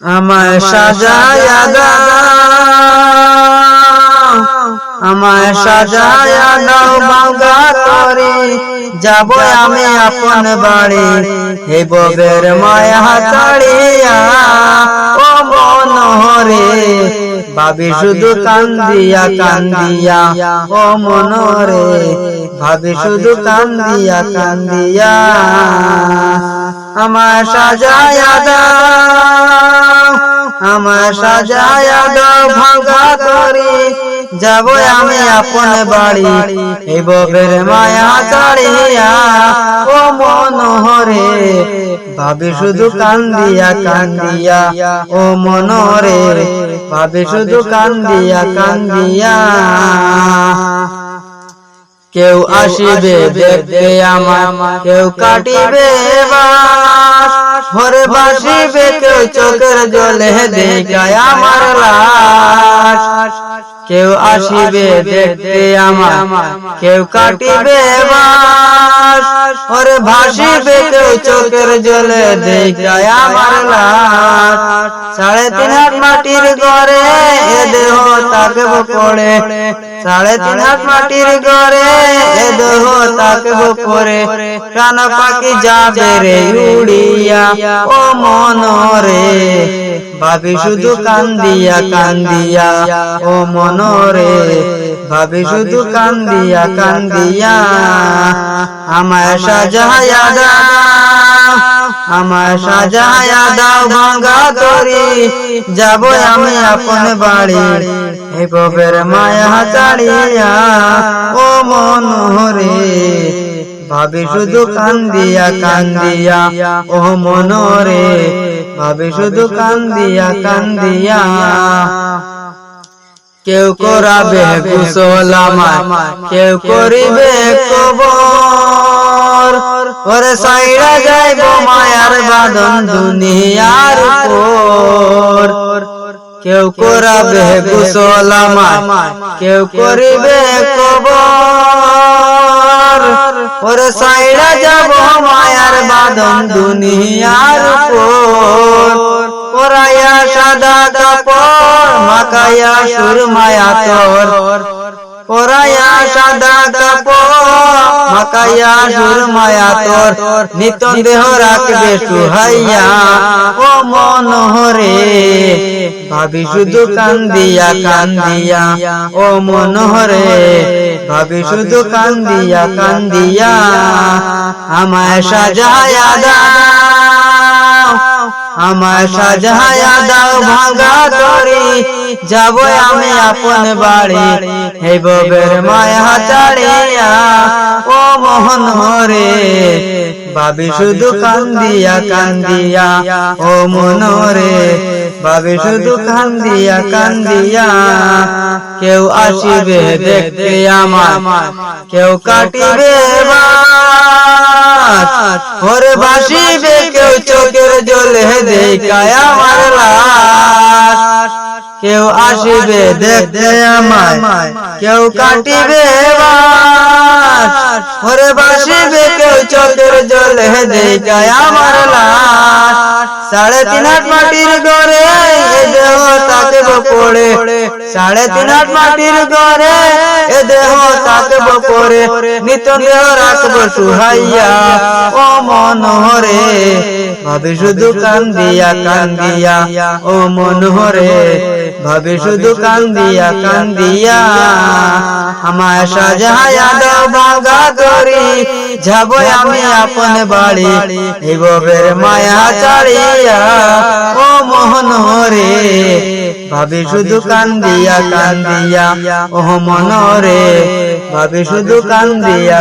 আমায় সাজায়া দাও, আমায় সাজায়া দাও ভাঙা তরি, যাব আমি আপন বাড়ি হে ববের মায়া ছাড়িয়া। ও মনোহরে ভাবি শুধু কান্দিয়া কান্দিয়া, ও মনোহরে ভাবি শুধু কান্দিয়া কান্দিয়া। আমায় সাজায়া দাও, আমায় সাজায়া দাও ভাঙা তরি, যাব আমি আপন বাড়ি এই ববের মায়া ছাড়িয়া। ও মনোহরে ভাবি শুধু কান্দিয়া কান্দিয়া, ও মনোহরে ভাবি শুধু কান্দিয়া কান্দিয়া। কেউ আসিবে দেখতে আমার, কেউ কাটিবে বাস, ঘরে বাসিবে কেউ চোখের জলে দেখায় আমার লাশ। কেউ আসিবে দেখতে আমার, কেউ কাটিবে বাস, ঘরে ভাসিবে কেউ চোখের জলে দেখায় আমার লাশ। 3.5 হাত মাটির ঘরে এ দেহ থাকব পড়ে, 3.5 হাত মাটির ঘরে এ দেহ থাকব পড়ে, প্রাণ পাখি যাবে রে উড়িয়া। ও মনোহরে ভাবি শুধু কান্দিয়া কান্দিয়া, ও মনোহরে ভাবি শুধু কান্দিয়া কান্দিয়া। আমায় সাজায়া দাও, আমায় সাজায়া দাও ভাঙা তরি, যাব আমি আপন বাড়ি এই ববের মায়া ছাড়িয়া। ও মনোহরে ভাবি শুধু কান্দিয়া কান্দিয়া, ও মনোহরে ভাবি শুধু কান্দিয়া কান্দিয়া। কেউ করাবে গোসল আমায়, কেউ করিবে কবর, ওরে সাইরা যাইব মায়ার বাঁধন দুনিয়ার উপর। কেউ করাবে গোসল আমায়, কেউ করিবে কবর, ওরে সাইরা যাব মায়ার বাঁধন দুনিয়ার উপর। পরাইয়া সাদা কাপড় মাখাইয়া সুরমায়া তোর, পরাইয়া সাদা কাপড় মাখাইয়া সুরমায়া তোর, নিতন দেহ রাখবে সুহাইয়া। ও মনোহরে ভাবি শুধু কান্দিয়া কান্দিয়া, ও মনোহরে ভাবি শুধু কান্দিয়া কান্দিয়া। আমায় সাজায়া দাও, আমায় সাজায়া দাও ভাঙা তরি, যাব আমি আপন বাড়ি এই ববের মায়া ছাড়িয়া। ও মনোহরে ভাবি শুধু কান্দিয়া কান্দিয়া, ও মনোহরে ভাবি শুধু কান্দিয়া কান্দিয়া। কেউ আসিবে দেখতে আমার, কেউ কাটিবে বাস, ঘরে বাসিবে কেউ চোখের জলে দেখায় আমার লাশ। কেউ আসিবে দেখতে আমায়, কেউ কাটিবে বাস, ঘরে বাসিবে কেউ চোখের জলে দেখায় আমার লাশ। 3.5 হাত মাটির ঘরে এ দেহ থাকব পড়ে, 3.5 হাত মাটির ঘরে এ দেহ থাকব পড়ে, নিতন দেহ রাখব সুহাইয়া। ও মনোহরে ভাবি শুধু কান্দিয়া কান্দিয়া, ও মনোহরে ভাবি শুধু কান্দিয়া কান্দিয়া। আমায় সাজায়া দাও ভাঙা তরি, যাব আমি আপন বাড়ি এই ববের মায়া ছাড়িয়া। ও মনোহরে ভাবি শুধু কান্দিয়া কান্দিয়া, ও মনোহরে ভাবি শুধু কান্দিয়া।